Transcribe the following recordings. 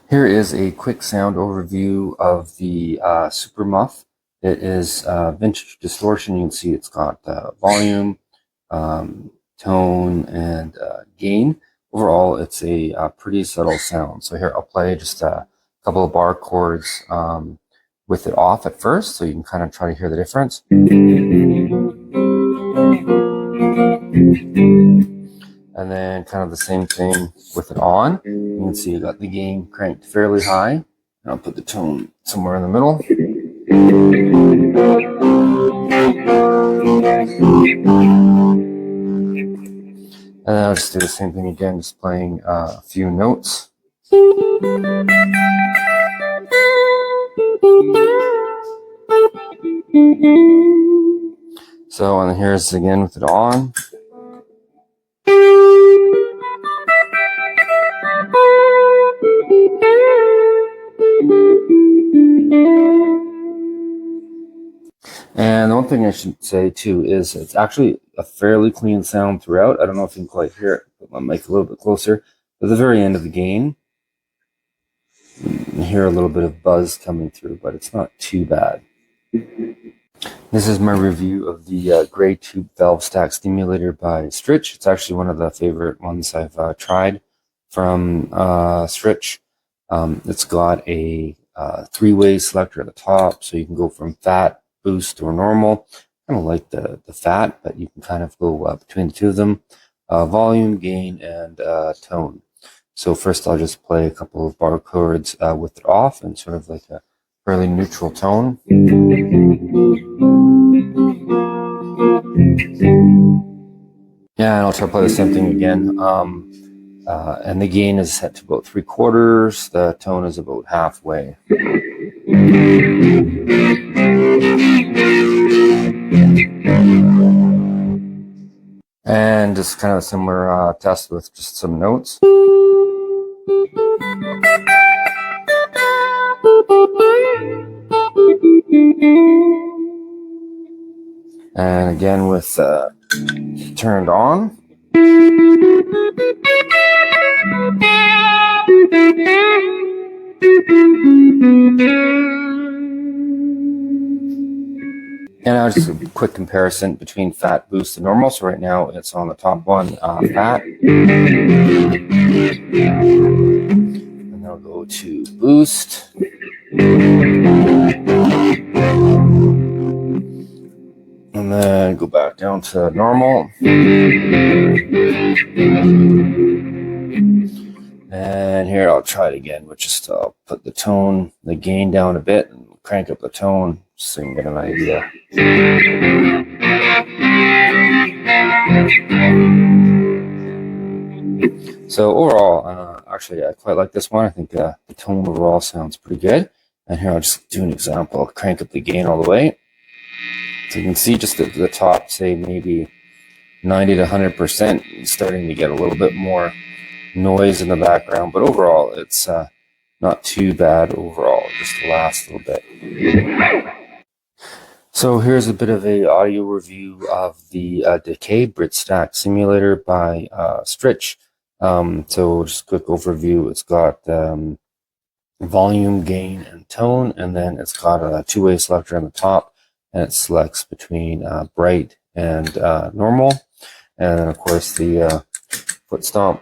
Here is a quick sound overview of the Super Muff. It is vintage distortion. You can see it's got volume, tone, and gain. Overall, it's a pretty subtle sound. So here I'll play just a couple of bar chords with it off at first, so you can kind of try to hear the difference. And then kind of the same thing with it on. You can see you got the gain cranked fairly high. And I'll put the tone somewhere in the middle. And then I'll just do the same thing again, just playing a few notes. So, and here's again with it on. And the one thing I should say too is it's actually a fairly clean sound throughout. I don't know if you can quite hear it. Put my mic a little bit closer. At the very end of the gain, you hear a little bit of buzz coming through, but it's not too bad. This is my review of the Gray Tube Valve Stack Stimulator by STRICH. It's actually one of the favorite ones I've tried from STRICH. It's got a three-way selector at the top, so you can go from fat, boost, or normal. I don't like the fat, but you can kind of go between the two of them. Volume, gain, and tone. So first I'll just play a couple of bar chords with it off and sort of like a fairly neutral tone. Yeah, and I'll try to play the same thing again. And the gain is set to about 3/4. The tone is about halfway. And just kind of a similar test with just some notes. And again with turned on. And now just a quick comparison between fat, boost, and normal. So right now it's on the top one, fat. And then I'll go to boost. And then go back down to normal. And here I'll try it again, with just I'll put the tone, the gain down a bit and crank up the tone so you can get an idea. So overall, actually I quite like this one. I think the tone overall sounds pretty good. And here I'll just do an example. I'll crank up the gain all the way. So you can see just at the top, say maybe 90 to 100%, starting to get a little bit more noise in the background. But overall, it's not too bad overall, just the last little bit. So here's a bit of a audio review of the Decay Brit Stack Simulator by STRICH. So just a quick overview. It's got volume, gain, and tone, and then it's got a two-way selector on the top, and it selects between bright and normal. And then of course the foot stomp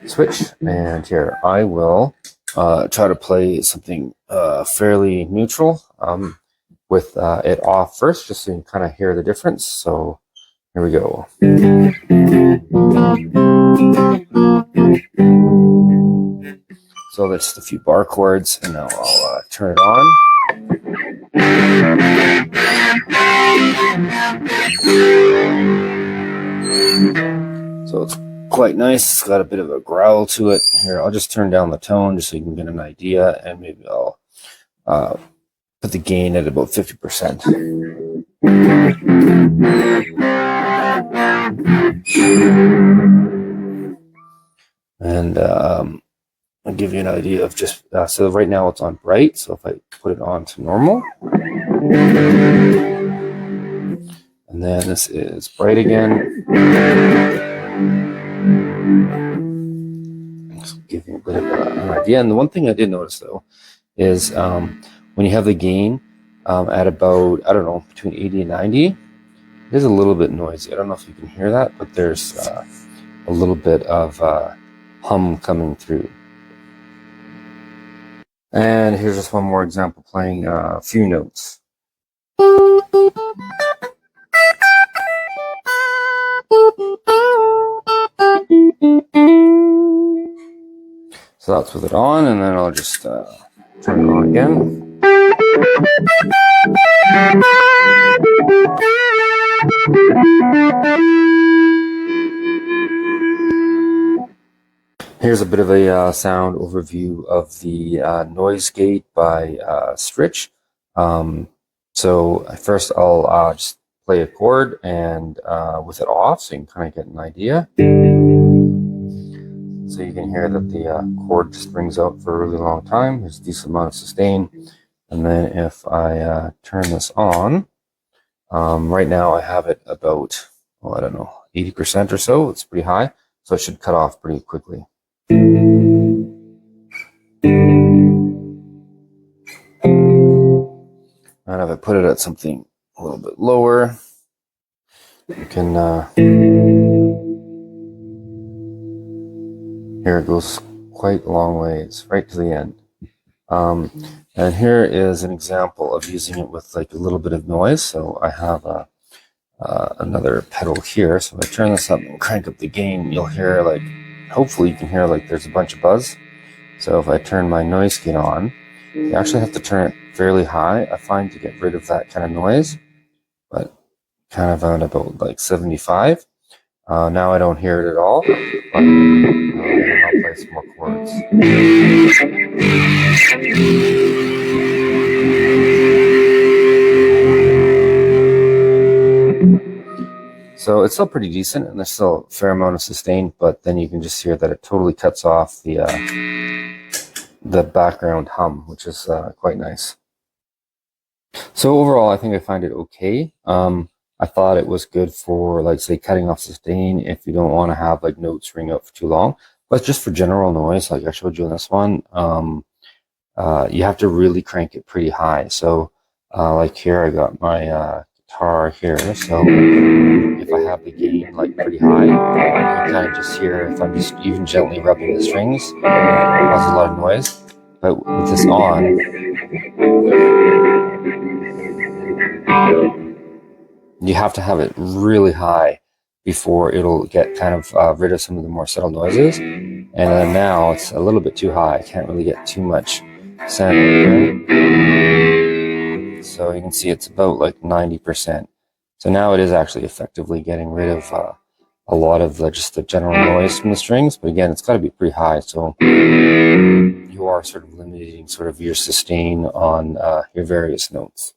switch. And here I will try to play something fairly neutral with it off first, just so you can kind of hear the difference. So here we go. So that's just a few bar chords, and now I'll turn it on. So it's quite nice. It's got a bit of a growl to it. Here, I'll just turn down the tone just so you can get an idea, and maybe I'll put the gain at about 50%. And I'll give you an idea of just, so right now it's on bright. So if I put it on to normal, and then this is bright again. give you a bit of an idea. And the one thing I did notice though is when you have the gain at about, I don't know, between 80 and 90, it is a little bit noisy. I don't know if you can hear that, but there's a little bit of hum coming through. And here's just one more example playing a few notes. So that's with it on, and then I'll just turn it on again. Here's a bit of a sound overview of the noise gate by STRICH. So first I'll just play a chord and with it off, so you can kind of get an idea. So you can hear that the chord just rings out for a really long time. There's a decent amount of sustain. And then if I turn this on, right now I have it about, well, I don't know, 80% or so. It's pretty high, so it should cut off pretty quickly. And if I put it at something a little bit lower, you can here it goes quite a long ways, right to the end. And here is an example of using it with like a little bit of noise. So I have another pedal here. So if I turn this up and crank up the gain, you'll hear like, hopefully you can hear like there's a bunch of buzz. So if I turn my noise gate on, you actually have to turn it fairly high, I find, to get rid of that kind of noise, but kind of at about like 75. Now I don't hear it at all, but I'll play some more chords. So it's still pretty decent, and there's still a fair amount of sustain, but then you can just hear that it totally cuts off the background hum, which is quite nice. So overall, I think I find it okay. I thought it was good for, like, say, cutting off sustain if you don't want to have like notes ring out for too long. But just for general noise, like I showed you in this one, you have to really crank it pretty high. So like here, I got my guitar here. So if I have the gain like pretty high, you kind of just hear, if I'm just even gently rubbing the strings, it causes a lot of noise. But with this on, you have to have it really high before it'll get kind of rid of some of the more subtle noises. And then now it's a little bit too high. I can't really get too much sound here. So you can see it's about like 90%. So now it is actually effectively getting rid of a lot of just the general noise from the strings. But again, it's got to be pretty high. So you are sort of limiting sort of your sustain on your various notes.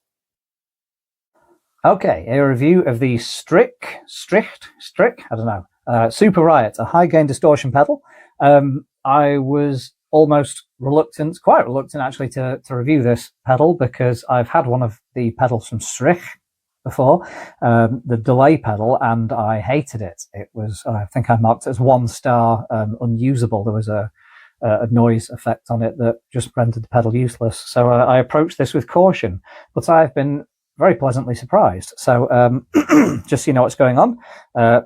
Okay, a review of the STRICH, I don't know, Super Riot, a high gain distortion pedal. I was almost reluctant, quite reluctant actually, to review this pedal because I've had one of the pedals from STRICH before, the delay pedal, and I hated it. It was, I think I marked it as 1 star, unusable. There was a noise effect on it that just rendered the pedal useless. So I approached this with caution, but I've been very pleasantly surprised. So just so you know what's going on,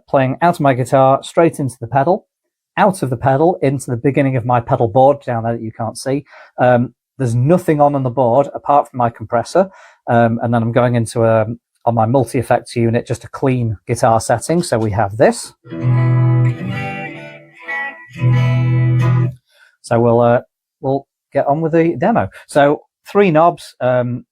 playing out of my guitar, straight into the pedal, out of the pedal, into the beginning of my pedal board down there that you can't see. There's nothing on the board apart from my compressor. And then I'm going into on my multi-effects unit, just a clean guitar setting. So we have this. So we'll get on with the demo. So 3 knobs,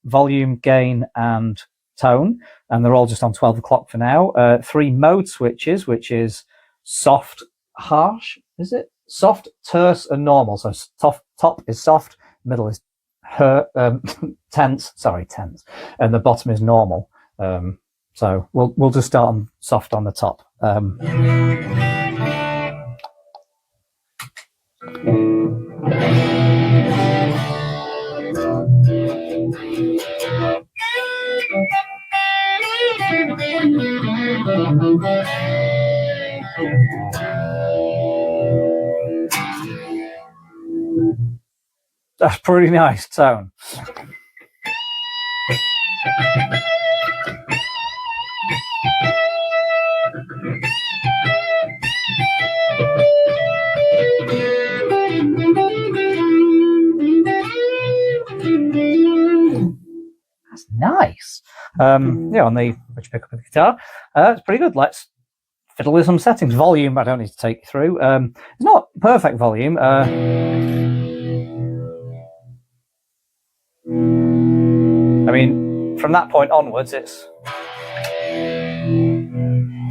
volume, gain, and tone, and they're all just on 12 o'clock for now. 3 mode switches, which is soft, harsh, is it? Soft, terse, and normal. So top is soft, middle is tense, and the bottom is normal. So we'll just start on soft on the top. That's pretty nice tone. That's nice. Yeah, on the which you pick up with the guitar, it's pretty good. Let's fiddle with some settings. Volume, I don't need to take you through. It's not perfect volume. I mean, from that point onwards, it's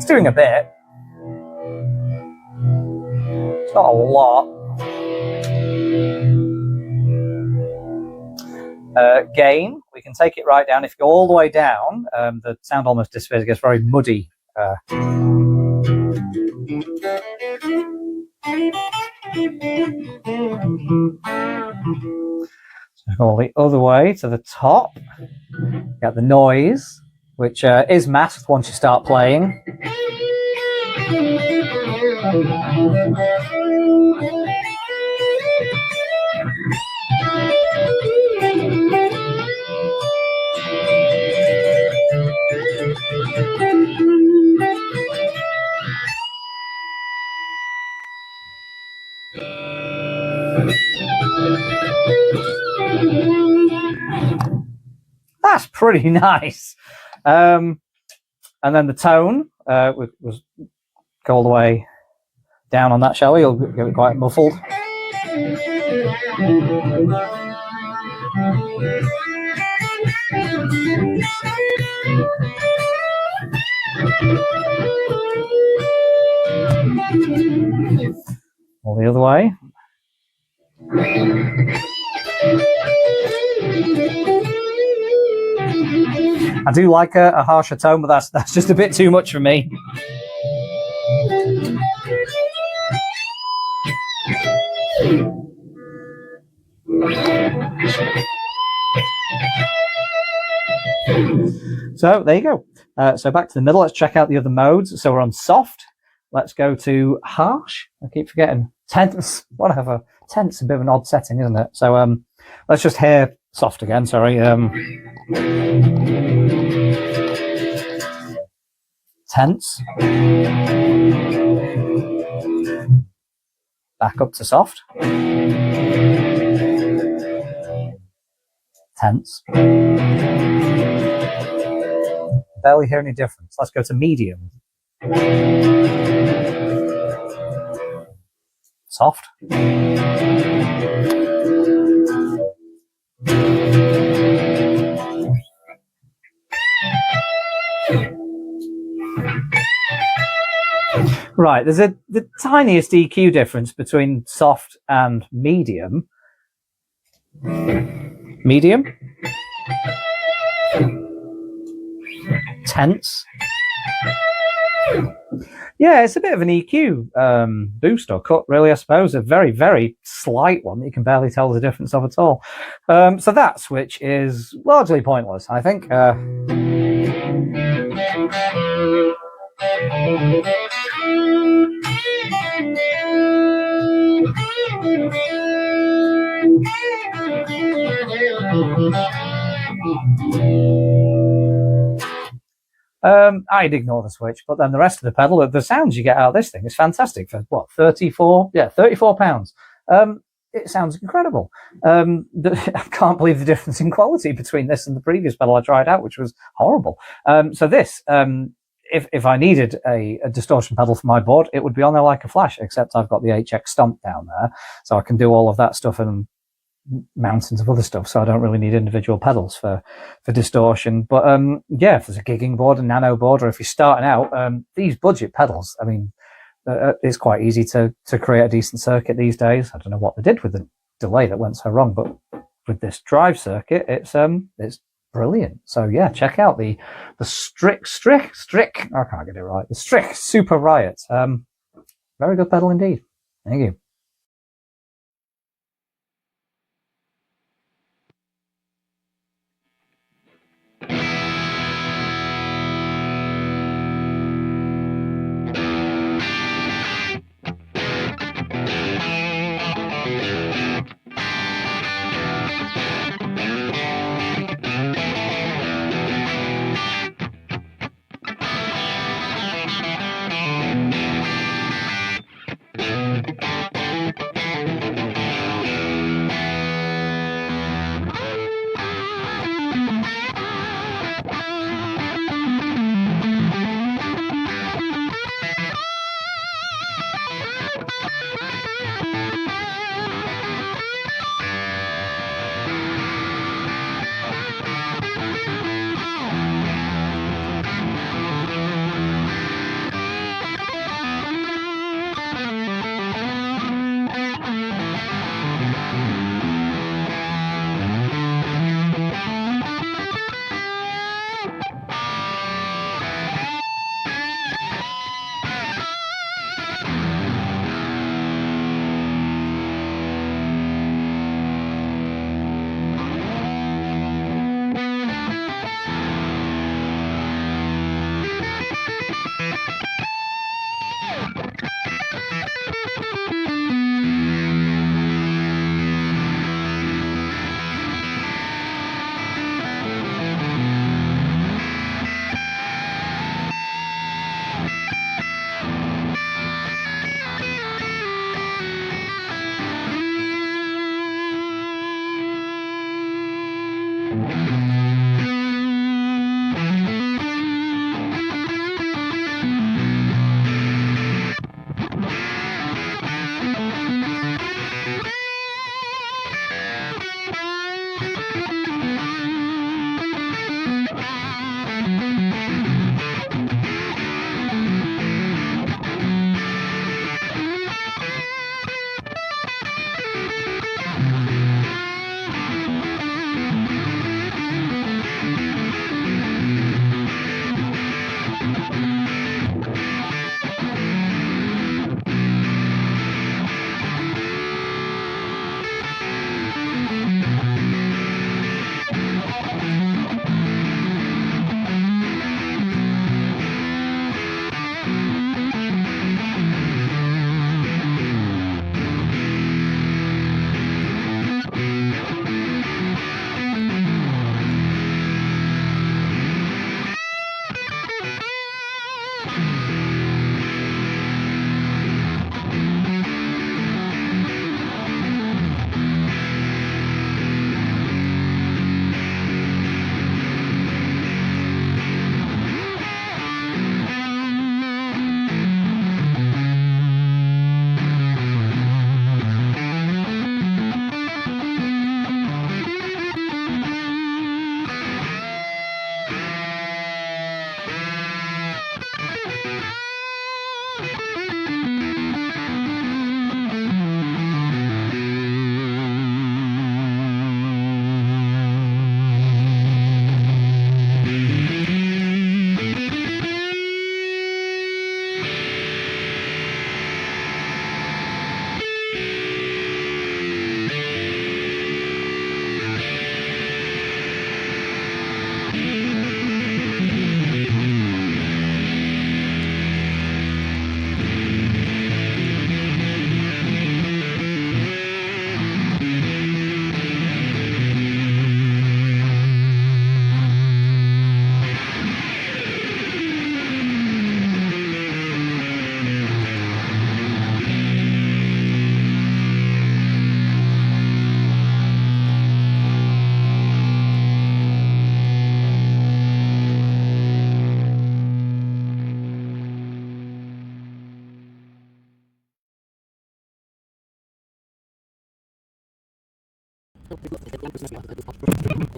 doing a bit. It's not a lot. Gain, we can take it right down. If you go all the way down, the sound almost disappears. It gets very muddy. So go the other way to the top. Get the noise, which is masked once you start playing. That's pretty nice. And then the tone was go all the way down on that, shall we? You'll get it quite muffled. All the other way. I do like a harsher tone, but that's just a bit too much for me. So there you go. So back to the middle. Let's check out the other modes. So we're on soft. Let's go to harsh. I keep forgetting. Tense. Whatever. Tense is a bit of an odd setting, isn't it? So let's just hear soft again. Sorry. Tense. Back up to soft. Tense. Barely hear any difference. Let's go to medium. Soft. Right, there's the tiniest EQ difference between soft and medium. Medium. Tense. Yeah, it's a bit of an EQ boost or cut, really, I suppose. A very, very slight one that you can barely tell the difference of at all. So that switch is largely pointless, I think. I'd ignore the switch, but then the rest of the pedal, the sounds you get out of this thing is fantastic for what, 34? Yeah, £34. It sounds incredible. I can't believe the difference in quality between this and the previous pedal I tried out, which was horrible. So this, if I needed a distortion pedal for my board, it would be on there like a flash, except I've got the HX Stomp down there, so I can do all of that stuff and mountains of other stuff, so I don't really need individual pedals for distortion. But yeah, if there's a gigging board, a nano board, or if you're starting out, these budget pedals, I mean, it's quite easy to create a decent circuit these days. I don't know what they did with the delay that went so wrong, but with this drive circuit, it's brilliant. So yeah, check out the STRICH, I can't get it right, the STRICH Super Riot. Very good pedal indeed. Thank you.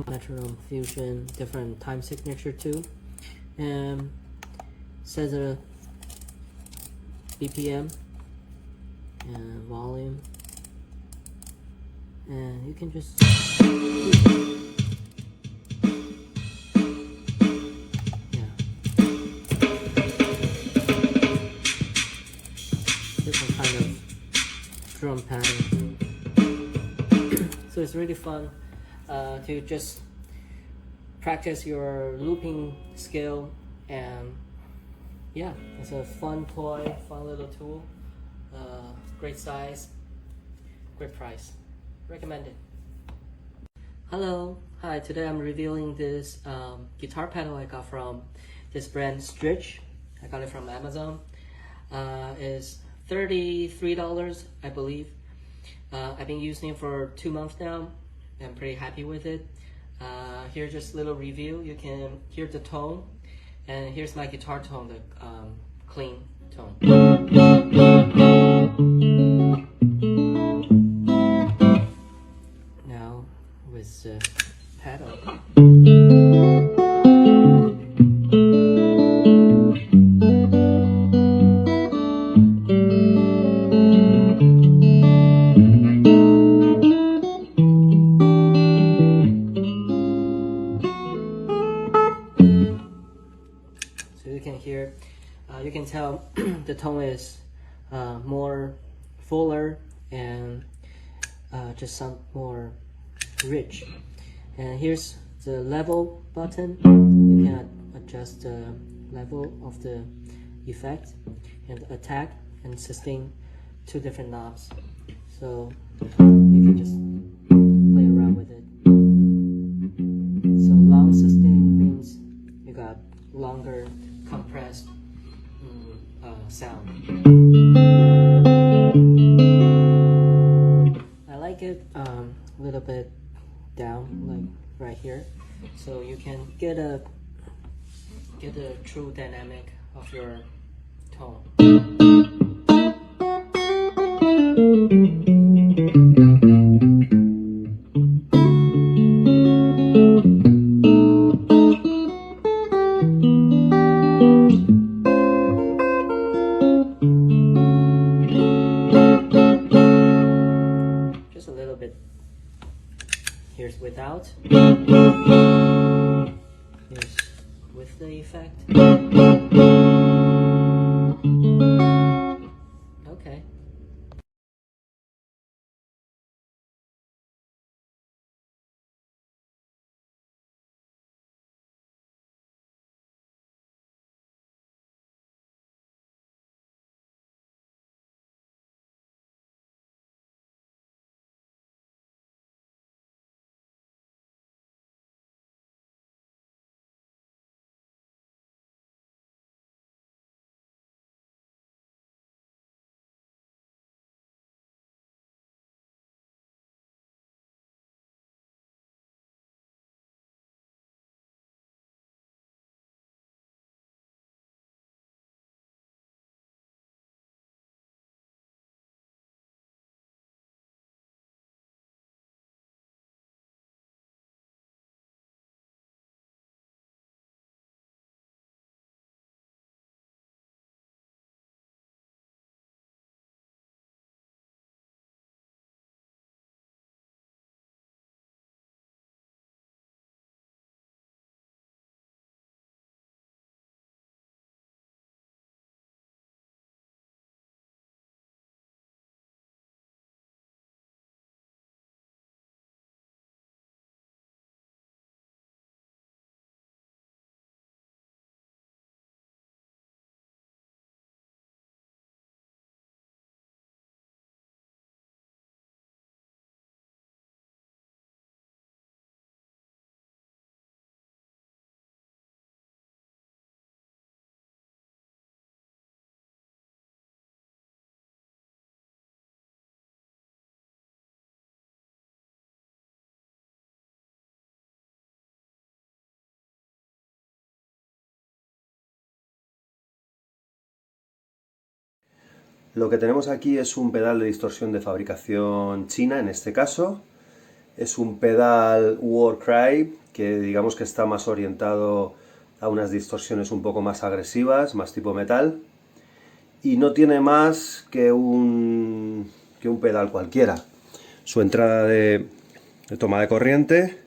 Metronome fusion, different time signature too, and says a BPM and volume, and you can just different kind of drum pattern. So it's really fun to just practice your looping skill, and yeah, it's a fun toy, fun little tool, great size, great price, recommended. Hello, hi, today I'm revealing this guitar pedal I got from this brand STRICH. I got it from Amazon. It's $33, I believe. I've been using it for 2 months now. I'm pretty happy with it. Here's just a little review. You can hear the tone, and here's my guitar tone, the clean tone. Now with the pedal. So you can hear, you can tell the tone is more fuller and just sound more rich. And here's the level button. You can adjust the level of the effect, and attack and sustain, 2 different knobs. So you can just play around with it. So long sustain means you got longer compressed sound. I like it a little bit down, like right here, so you can get a true dynamic of your tone. Just a little bit. Here's without. Here's with the effect. Okay. Lo que tenemos aquí es un pedal de distorsión de fabricación china, en este caso. Es un pedal Warcry que digamos que está más orientado a unas distorsiones un poco más agresivas, más tipo metal, y no tiene más que un pedal cualquiera. Su entrada de toma de corriente,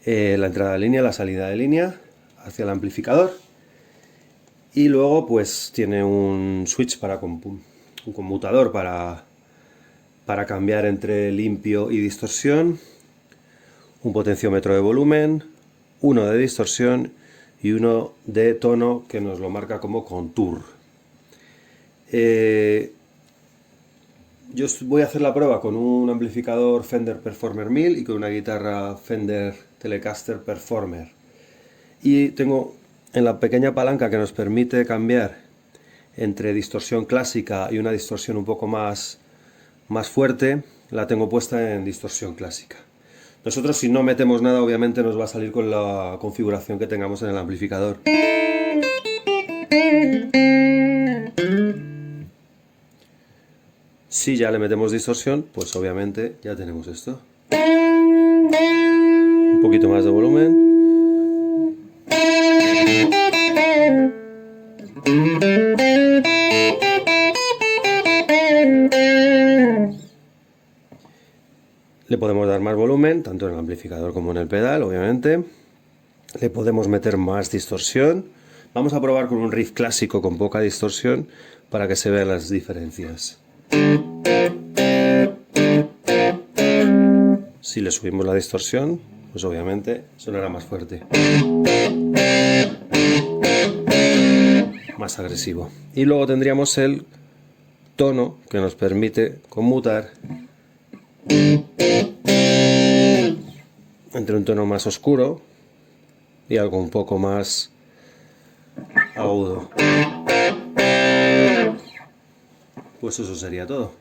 la entrada de línea, la salida de línea hacia el amplificador, y luego pues tiene un switch un conmutador para cambiar entre limpio y distorsión, un potenciómetro de volumen, uno de distorsión y uno de tono que nos lo marca como contour. Yo voy a hacer la prueba con un amplificador Fender Performer 1000 y con una guitarra Fender Telecaster Performer. Y tengo en la pequeña palanca que nos permite cambiar entre distorsión clásica y una distorsión un poco más fuerte, la tengo puesta en distorsión clásica. Nosotros, si no metemos nada, obviamente nos va a salir con la configuración que tengamos en el amplificador. Si ya le metemos distorsión, pues obviamente ya tenemos esto. Un poquito más de volumen. Le podemos dar más volumen, tanto en el amplificador como en el pedal, obviamente. Le podemos meter más distorsión. Vamos a probar con un riff clásico con poca distorsión para que se vean las diferencias. Si le subimos la distorsión, pues obviamente sonará más fuerte, más agresivo. Y luego tendríamos el tono que nos permite conmutar entre un tono más oscuro y algo un poco más agudo. Pues eso sería todo.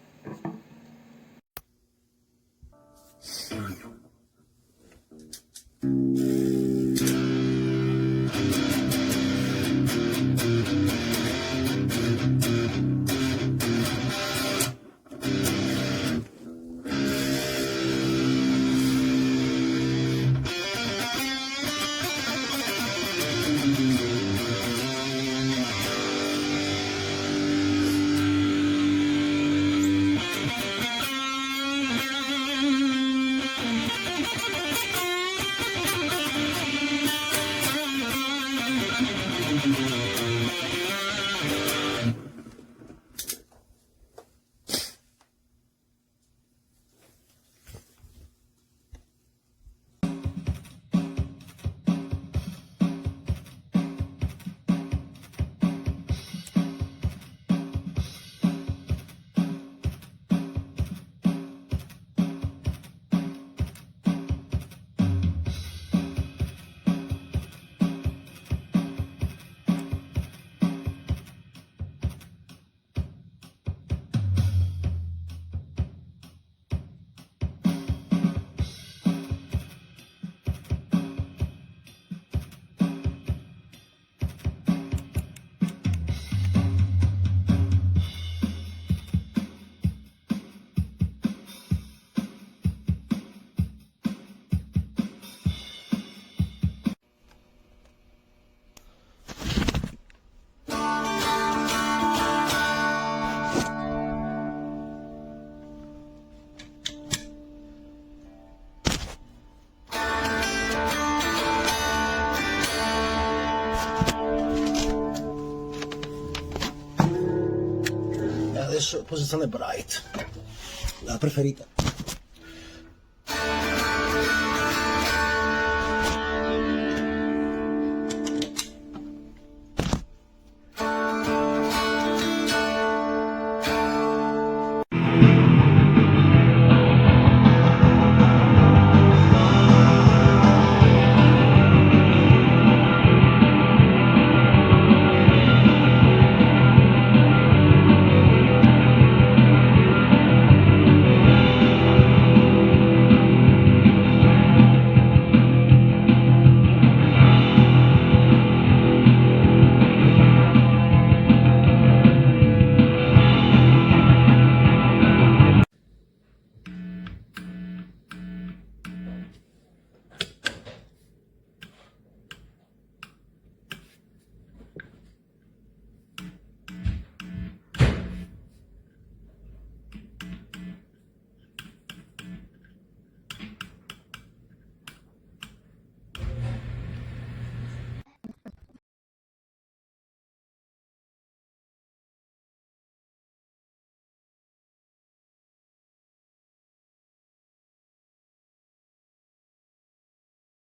Adesso posizione bright, la preferita.